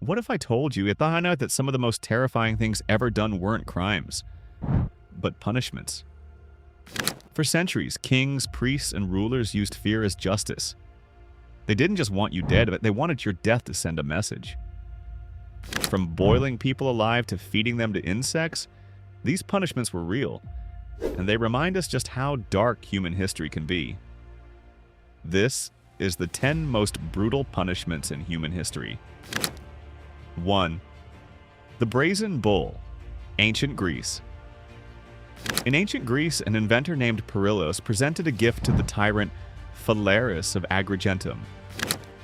What if I told you at the high note that some of the most terrifying things ever done weren't crimes, but punishments? For centuries, kings, priests, and rulers used fear as justice. They didn't just want you dead, but they wanted your death to send a message. From boiling people alive to feeding them to insects, these punishments were real, and they remind us just how dark human history can be. This is the 10 most brutal punishments in human history. 1. The Brazen Bull, Ancient Greece. In ancient Greece, an inventor named Perillos presented a gift to the tyrant Phalaris of Agrigentum,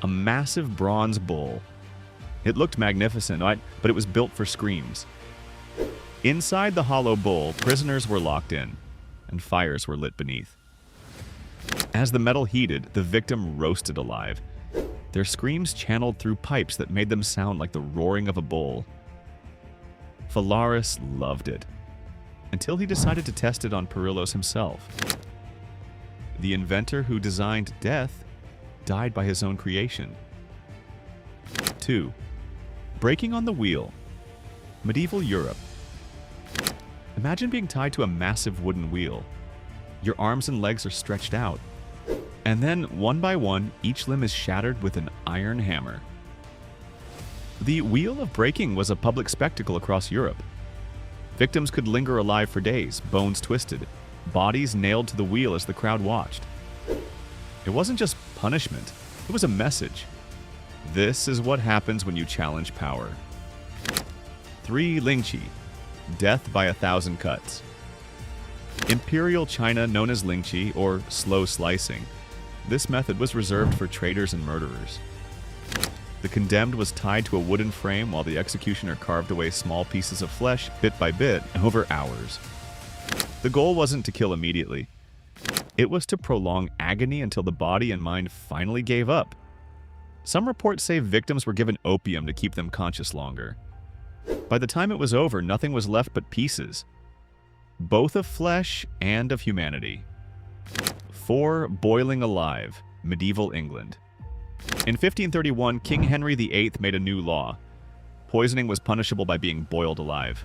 a massive bronze bull. It looked magnificent, but it was built for screams. Inside the hollow bull, prisoners were locked in, and fires were lit beneath. As the metal heated, the victim roasted alive. Their screams channeled through pipes that made them sound like the roaring of a bull. Phalaris loved it, until he decided to test it on Perillos himself. The inventor who designed death died by his own creation. 2. Breaking on the wheel, Medieval Europe. Imagine being tied to a massive wooden wheel. Your arms and legs are stretched out, and then, one by one, each limb is shattered with an iron hammer. The Wheel of Breaking was a public spectacle across Europe. Victims could linger alive for days, bones twisted, bodies nailed to the wheel as the crowd watched. It wasn't just punishment, it was a message. This is what happens when you challenge power. 3. Lingqi, Death by 1,000 Cuts. Imperial China, known as lingqi, or slow slicing. This method was reserved for traitors and murderers. The condemned was tied to a wooden frame while the executioner carved away small pieces of flesh, bit by bit, over hours. The goal wasn't to kill immediately. It was to prolong agony until the body and mind finally gave up. Some reports say victims were given opium to keep them conscious longer. By the time it was over, nothing was left but pieces, both of flesh and of humanity. 4. Boiling alive, Medieval England. In 1531, King Henry VIII made a new law. Poisoning was punishable by being boiled alive.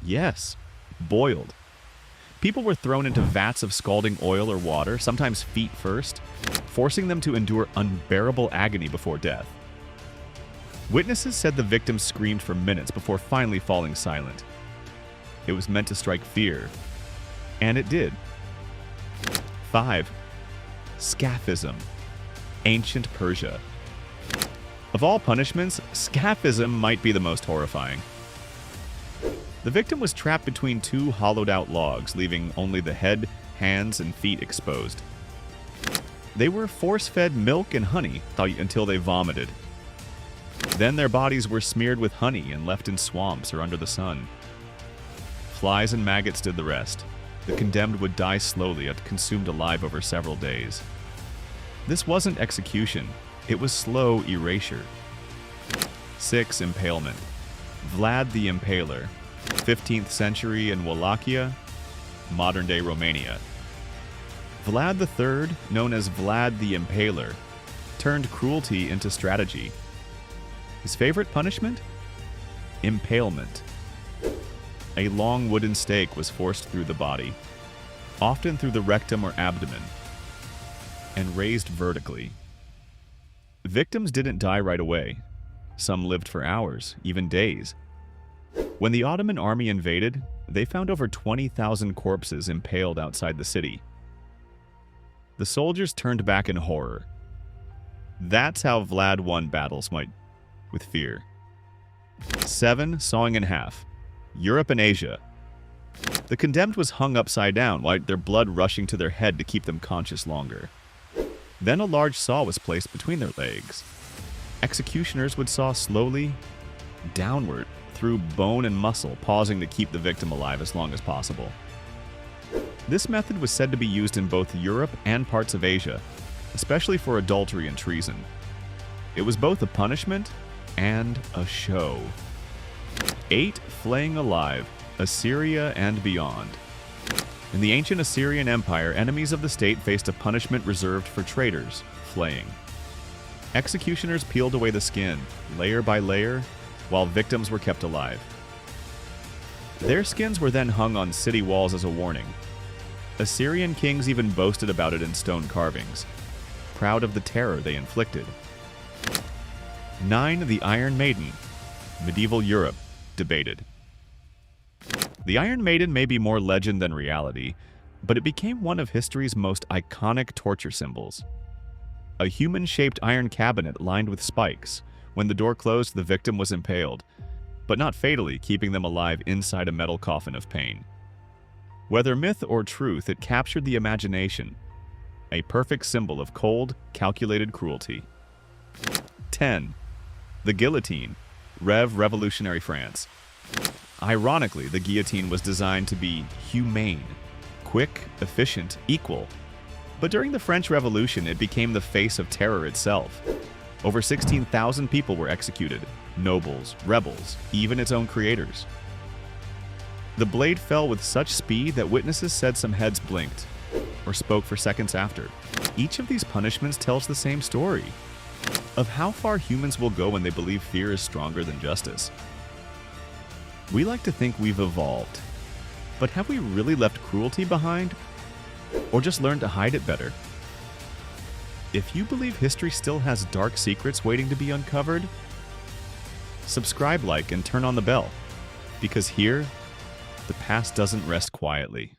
Yes, boiled. People were thrown into vats of scalding oil or water, sometimes feet first, forcing them to endure unbearable agony before death. Witnesses said the victim screamed for minutes before finally falling silent. It was meant to strike fear, and it did. 5. Scaphism, Ancient Persia. Of all punishments, scaphism might be the most horrifying. The victim was trapped between two hollowed-out logs, leaving only the head, hands, and feet exposed. They were force-fed milk and honey until they vomited. Then their bodies were smeared with honey and left in swamps or under the sun. Flies and maggots did the rest. The condemned would die slowly, consumed alive over several days. This wasn't execution, it was slow erasure. 6. Impalement. Vlad the Impaler, 15th century in Wallachia, modern-day Romania. Vlad III, known as Vlad the Impaler, turned cruelty into strategy. His favorite punishment? Impalement. A long wooden stake was forced through the body, often through the rectum or abdomen, and raised vertically. Victims didn't die right away. Some lived for hours, even days. When the Ottoman army invaded, they found over 20,000 corpses impaled outside the city. The soldiers turned back in horror. That's how Vlad won battles, with fear. 7. Sawing in half. Europe and Asia. The condemned was hung upside down, their blood rushing to their head to keep them conscious longer. Then a large saw was placed between their legs. Executioners would saw slowly downward through bone and muscle, pausing to keep the victim alive as long as possible. This method was said to be used in both Europe and parts of Asia, especially for adultery and treason. It was both a punishment and a show. 8. Flaying alive, Assyria and beyond. In the ancient Assyrian Empire, enemies of the state faced a punishment reserved for traitors, flaying. Executioners peeled away the skin, layer by layer, while victims were kept alive. Their skins were then hung on city walls as a warning. Assyrian kings even boasted about it in stone carvings, proud of the terror they inflicted. 9. The Iron Maiden. Medieval Europe debated. The Iron Maiden may be more legend than reality, but it became one of history's most iconic torture symbols. A human-shaped iron cabinet lined with spikes. When the door closed, the victim was impaled, but not fatally, keeping them alive inside a metal coffin of pain. Whether myth or truth, it captured the imagination, a perfect symbol of cold, calculated cruelty. 10. The Guillotine. Revolutionary France. Ironically, the guillotine was designed to be humane, quick, efficient, equal. But during the French Revolution, it became the face of terror itself. Over 16,000 people were executed, nobles, rebels, even its own creators. The blade fell with such speed that witnesses said some heads blinked, or spoke for seconds after. Each of these punishments tells the same story, of how far humans will go when they believe fear is stronger than justice. We like to think we've evolved, but have we really left cruelty behind? Or just learned to hide it better? If you believe history still has dark secrets waiting to be uncovered, subscribe, like, and turn on the bell, because here, the past doesn't rest quietly.